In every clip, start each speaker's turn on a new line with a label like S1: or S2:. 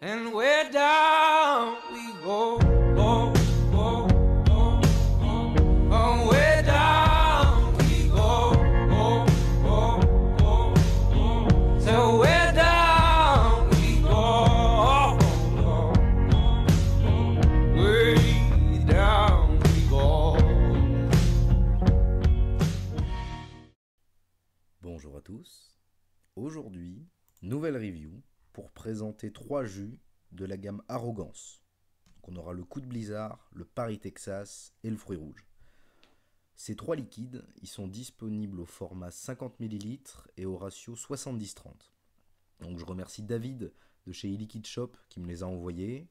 S1: And where down we go, oh, oh, oh, oh, oh, where down we go, oh, oh, oh, oh, so where down we go, oh, oh, oh, way down we go.
S2: Bonjour à tous, aujourd'hui, nouvelle review pour présenter 3 jus de la gamme Arrogance. Donc on aura le coup de blizzard, le Paris Texas et le fruit rouge. Ces 3 liquides, ils sont disponibles au format 50 ml et au ratio 70-30. Donc je remercie David de chez eLiquid Shop qui me les a envoyés.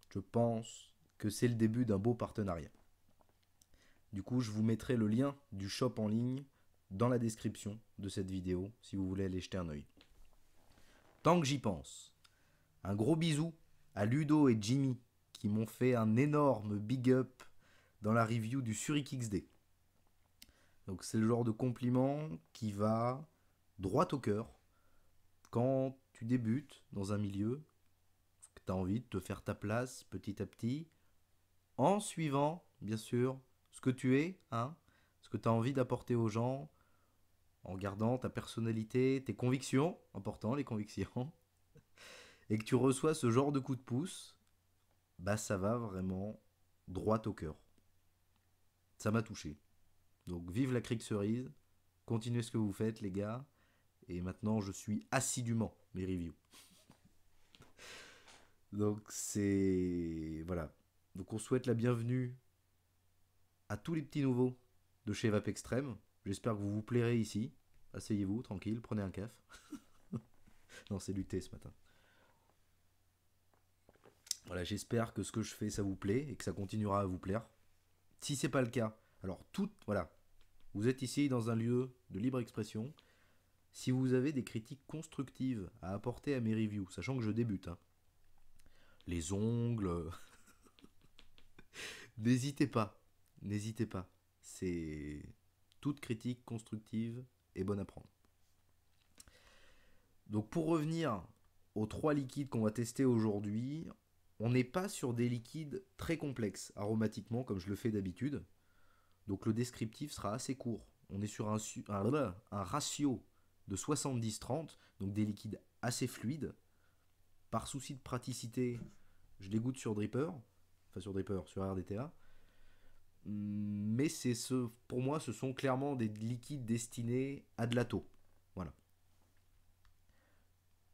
S2: Je pense que c'est le début d'un beau partenariat. Du coup, je vous mettrai le lien du shop en ligne dans la description de cette vidéo si vous voulez aller jeter un œil. Tant que j'y pense, un gros bisou à Ludo et Jimmy qui m'ont fait un énorme big up dans la review du Zurich XD. Donc c'est le genre de compliment qui va droit au cœur quand tu débutes dans un milieu, que tu as envie de te faire ta place petit à petit, en suivant bien sûr ce que tu es, ce que tu as envie d'apporter aux gens, en gardant ta personnalité, tes convictions, important les convictions, et que tu reçois ce genre de coup de pouce, bah ça va vraiment droit au cœur. Ça m'a touché. Donc vive la crique cerise, continuez ce que vous faites les gars, et maintenant je suis assidûment mes reviews. Donc c'est... voilà. Donc on souhaite la bienvenue à tous les petits nouveaux de chez Vape Extreme. J'espère que vous vous plairez ici. Asseyez-vous, tranquille, prenez un café. Non, c'est du thé ce matin. Voilà, j'espère que ce que je fais, ça vous plaît et que ça continuera à vous plaire. Si c'est pas le cas, alors voilà, vous êtes ici dans un lieu de libre expression. Si vous avez des critiques constructives à apporter à mes reviews, sachant que je débute, les ongles, n'hésitez pas, n'hésitez pas. C'est toute critique constructive et bonne à prendre. Donc pour revenir aux 3 liquides qu'on va tester aujourd'hui, on n'est pas sur des liquides très complexes aromatiquement comme je le fais d'habitude. Donc le descriptif sera assez court. On est sur un ratio de 70-30, donc des liquides assez fluides. Par souci de praticité, je les goûte sur Dripper, sur RDTA. Mais pour moi, ce sont clairement des liquides destinés à de l'atto. Voilà.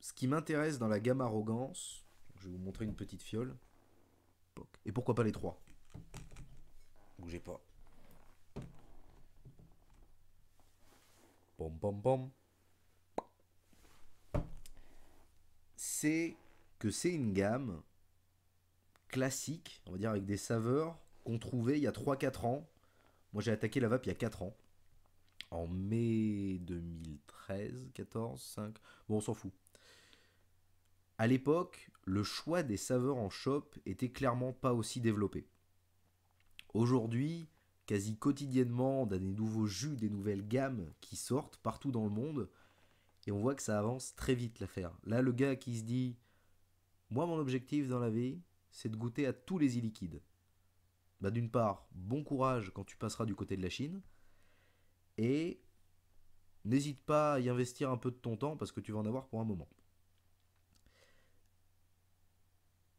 S2: Ce qui m'intéresse dans la gamme Arrogance, je vais vous montrer une petite fiole. Et pourquoi pas les 3 ? Bougez pas. Pom pom pom. C'est que c'est une gamme classique, on va dire avec des saveurs qu'on trouvait il y a 3-4 ans. Moi j'ai attaqué la vape il y a 4 ans. En mai 2013, 14, 5. Bon, on s'en fout. À l'époque, le choix des saveurs en shop était clairement pas aussi développé. Aujourd'hui, quasi quotidiennement, on a des nouveaux jus, des nouvelles gammes qui sortent partout dans le monde. Et on voit que ça avance très vite l'affaire. Là, le gars qui se dit « Moi, mon objectif dans la vie, c'est de goûter à tous les e-liquides. » Bah, d'une part, bon courage quand tu passeras du côté de la Chine. Et n'hésite pas à y investir un peu de ton temps parce que tu vas en avoir pour un moment.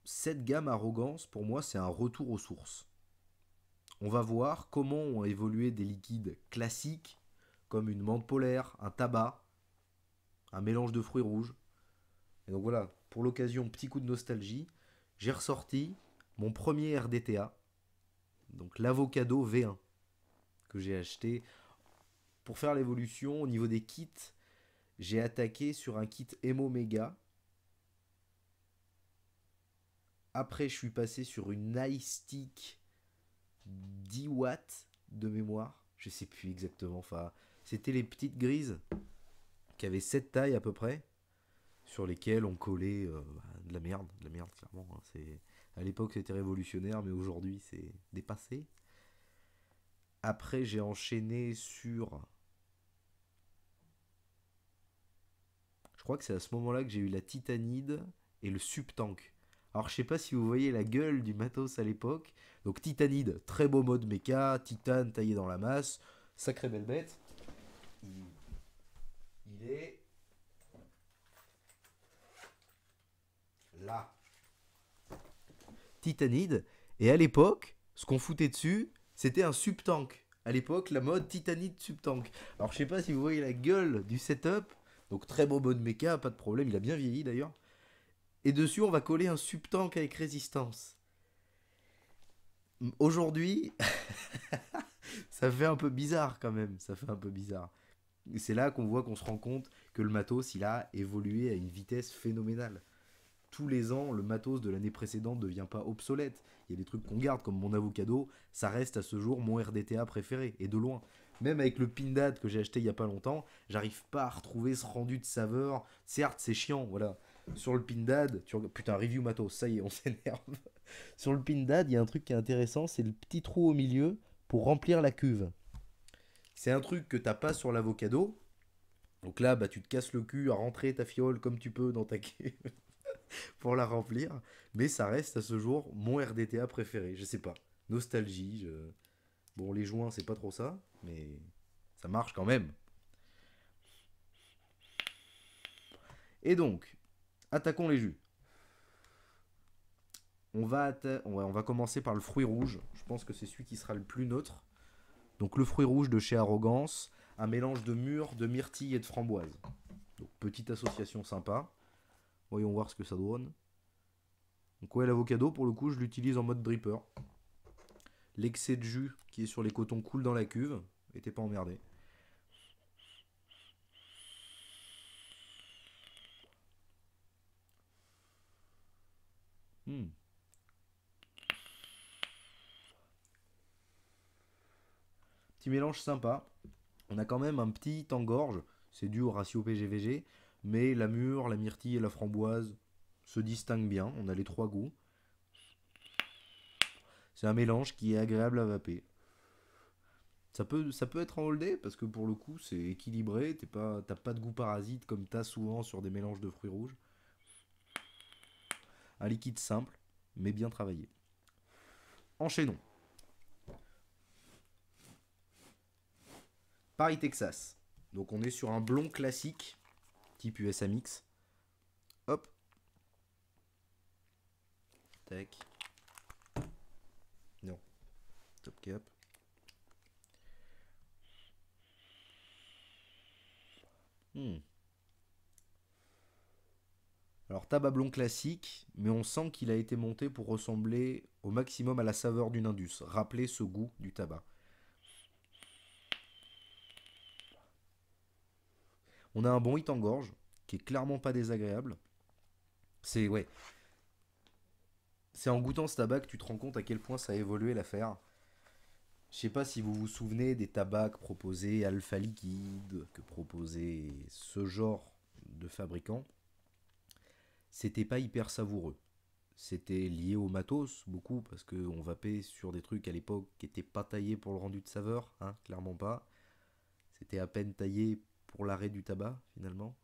S2: Cette gamme Arrogance, pour moi, c'est un retour aux sources. On va voir comment ont évolué des liquides classiques comme une menthe polaire, un tabac, un mélange de fruits rouges. Et donc voilà, pour l'occasion, petit coup de nostalgie, j'ai ressorti mon premier RDTA, donc l'Avocado V1, que j'ai acheté pour faire l'évolution. Au niveau des kits, j'ai attaqué sur un kit Emo Mega. Après, je suis passé sur une Ice Stick 10 watts de mémoire. Je sais plus exactement. Enfin, c'était les petites grises qui avaient cette taille à peu près, sur lesquelles on collait de la merde clairement. À l'époque, c'était révolutionnaire, mais aujourd'hui, c'est dépassé. Après, j'ai enchaîné sur... Je crois que c'est à ce moment-là que j'ai eu la Titanide et le Subtank. Alors je sais pas si vous voyez la gueule du matos à l'époque. Donc Titanide, très beau mode méca, titane taillé dans la masse, sacrée belle bête. Il est là. Titanide. Et à l'époque, ce qu'on foutait dessus, c'était un Subtank. À l'époque, la mode Titanide Subtank. Alors je sais pas si vous voyez la gueule du setup. Donc très beau mode méca, pas de problème, il a bien vieilli d'ailleurs. Et dessus, on va coller un Subtank avec résistance. Aujourd'hui, ça fait un peu bizarre quand même. Ça fait un peu bizarre. Et c'est là qu'on voit qu'on se rend compte que le matos, il a évolué à une vitesse phénoménale. Tous les ans, le matos de l'année précédente ne devient pas obsolète. Il y a des trucs qu'on garde, comme mon avocado, ça reste à ce jour mon RDTA préféré, et de loin. Même avec le Pindad que j'ai acheté il y a pas longtemps, j'arrive pas à retrouver ce rendu de saveur. Certes, c'est chiant, voilà. Sur le Pindad, putain, review matos, ça y est, on s'énerve. Sur le Pindad, il y a un truc qui est intéressant, c'est le petit trou au milieu pour remplir la cuve. C'est un truc que t'as pas sur l'avocado. Donc là, bah, tu te casses le cul à rentrer ta fiole comme tu peux dans ta cuve pour la remplir. Mais ça reste à ce jour mon RDTA préféré. Je sais pas. Nostalgie. Bon, les joints, c'est pas trop ça. Mais ça marche quand même. Et donc, attaquons les jus. On va commencer par le fruit rouge. Je pense que c'est celui qui sera le plus neutre. Donc le fruit rouge de chez Arrogance. Un mélange de mûre, de myrtille et de framboise. Donc petite association sympa. Voyons voir ce que ça donne. Donc ouais, l'avocado, pour le coup, je l'utilise en mode dripper. L'excès de jus qui est sur les cotons coule dans la cuve. Et t'es pas emmerdé. Hmm. Petit mélange sympa. On a quand même un petit engorge. C'est dû au ratio PGVG. Mais la mûre, la myrtille et la framboise se distinguent bien. On a les trois goûts. C'est un mélange qui est agréable à vaper. Ça peut être en all day parce que pour le coup c'est équilibré, t'as pas de goût parasite comme t'as souvent sur des mélanges de fruits rouges. Un liquide simple mais bien travaillé. Enchaînons. Paris Texas. Donc on est sur un blond classique type USA Mix. Hop. Tac. Non. Top cap. Hmm. Alors tabac blond classique, mais on sent qu'il a été monté pour ressembler au maximum à la saveur d'une Indus, rappeler ce goût du tabac. On a un bon hit en gorge, qui est clairement pas désagréable. C'est ouais, c'est en goûtant ce tabac que tu te rends compte à quel point ça a évolué l'affaire. Je sais pas si vous vous souvenez des tabacs proposés Alpha Liquide, que proposait ce genre de fabricant. C'était pas hyper savoureux. C'était lié au matos, beaucoup, parce qu'on vapait sur des trucs à l'époque qui n'étaient pas taillés pour le rendu de saveur, hein, clairement pas. C'était à peine taillé pour l'arrêt du tabac, finalement.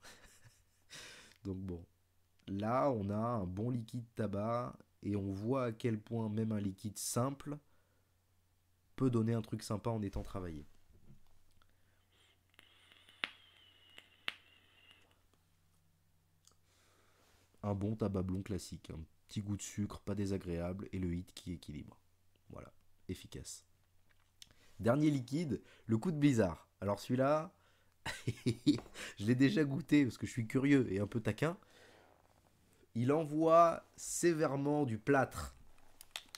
S2: Donc bon, là, on a un bon liquide tabac, et on voit à quel point même un liquide simple peut donner un truc sympa en étant travaillé. Un bon tabac blond classique, un petit goût de sucre, pas désagréable, et le hit qui équilibre. Voilà, efficace. Dernier liquide, le coup de blizzard. Alors celui-là, je l'ai déjà goûté parce que je suis curieux et un peu taquin. Il envoie sévèrement du plâtre.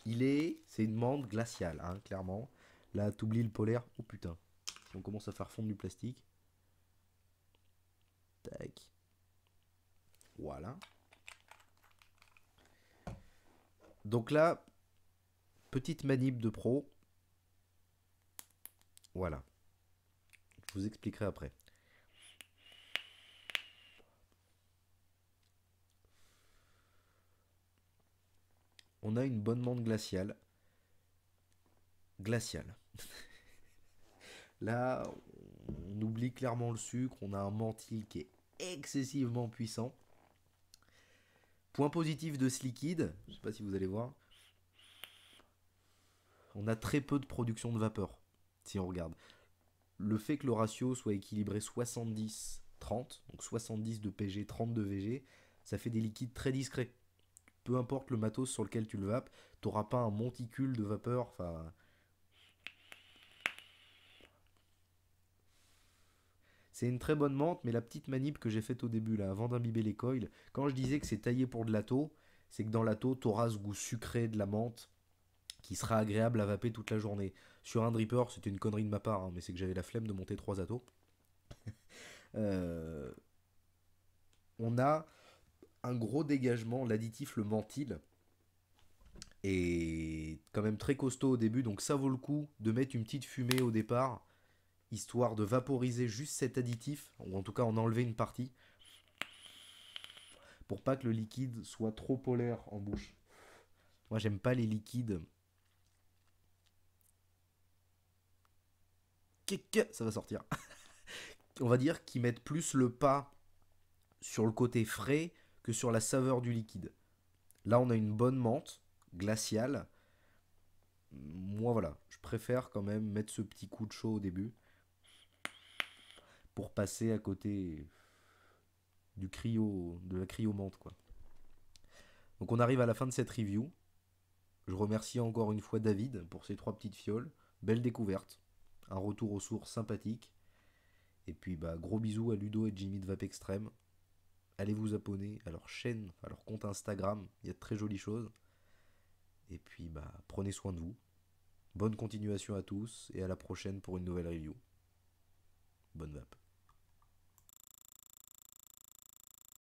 S2: C'est une menthe glaciale, hein, clairement. Là, t'oublies le polaire. Oh putain, on commence à faire fondre du plastique. Tac. Voilà. Donc là, petite manip de pro. Voilà. Je vous expliquerai après. On a une bonne menthe glaciale. Glaciale. Là, on oublie clairement le sucre. On a un menthil qui est excessivement puissant. Point positif de ce liquide, je sais pas si vous allez voir, on a très peu de production de vapeur, si on regarde. Le fait que le ratio soit équilibré 70-30, donc 70 de PG, 30 de VG, ça fait des liquides très discrets. Peu importe le matos sur lequel tu le vapes, t'auras pas un monticule de vapeur, enfin... C'est une très bonne menthe, mais la petite manip que j'ai faite au début, là, avant d'imbiber les coils, quand je disais que c'est taillé pour de l'atto, c'est que dans l'atto, t'auras ce goût sucré de la menthe qui sera agréable à vaper toute la journée. Sur un dripper, c'était une connerie de ma part, hein, mais c'est que j'avais la flemme de monter 3 attos. Euh, on a un gros dégagement, l'additif, le menthil, est quand même très costaud au début, donc ça vaut le coup de mettre une petite fumée au départ, histoire de vaporiser juste cet additif, ou en tout cas en enlever une partie, pour pas que le liquide soit trop polaire en bouche. Moi j'aime pas les liquides. Ça va sortir. On va dire qu'ils mettent plus le pas sur le côté frais que sur la saveur du liquide. Là on a une bonne menthe glaciale. Moi voilà, je préfère quand même mettre ce petit coup de chaud au début pour passer à côté du cryo, de la cryomenthe quoi. Donc on arrive à la fin de cette review. Je remercie encore une fois David pour ces 3 petites fioles. Belle découverte. Un retour aux sources sympathique. Et puis bah gros bisous à Ludo et Jimmy de Vape Extreme. Allez vous abonner à leur chaîne, à leur compte Instagram. Il y a de très jolies choses. Et puis bah prenez soin de vous. Bonne continuation à tous et à la prochaine pour une nouvelle review. Bonne vape.